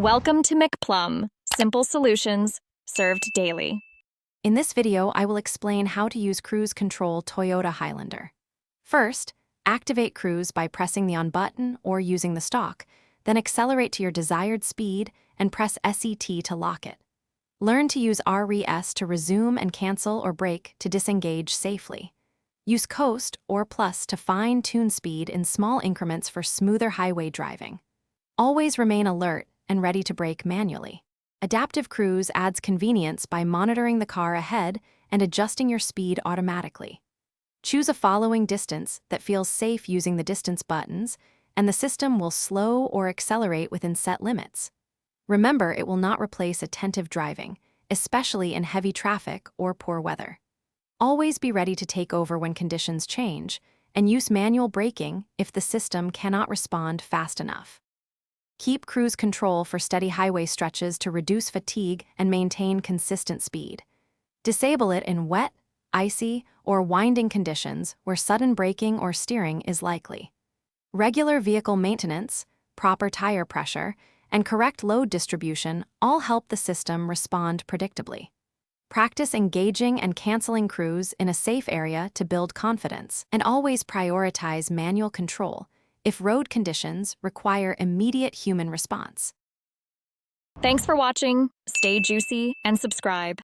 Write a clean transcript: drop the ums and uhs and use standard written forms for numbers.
Welcome to McPlum, simple solutions served daily. In this video, I will explain how to use Cruise Control Toyota Highlander. First, activate cruise by pressing the on button or using the stalk, then accelerate to your desired speed and press SET to lock it. Learn to use RES to resume and cancel or brake to disengage safely. Use Coast or Plus to fine-tune speed in small increments for smoother highway driving. Always remain alert and ready to brake manually. Adaptive Cruise adds convenience by monitoring the car ahead and adjusting your speed automatically. Choose a following distance that feels safe using the distance buttons, and the system will slow or accelerate within set limits. Remember, it will not replace attentive driving, especially in heavy traffic or poor weather. Always be ready to take over when conditions change, and use manual braking if the system cannot respond fast enough. Keep cruise control for steady highway stretches to reduce fatigue and maintain consistent speed. Disable it in wet, icy, or winding conditions where sudden braking or steering is likely. Regular vehicle maintenance, proper tire pressure, and correct load distribution all help the system respond predictably. Practice engaging and canceling cruise in a safe area to build confidence, and always prioritize manual control if road conditions require immediate human response. Thanks for watching. Stay juicy and subscribe.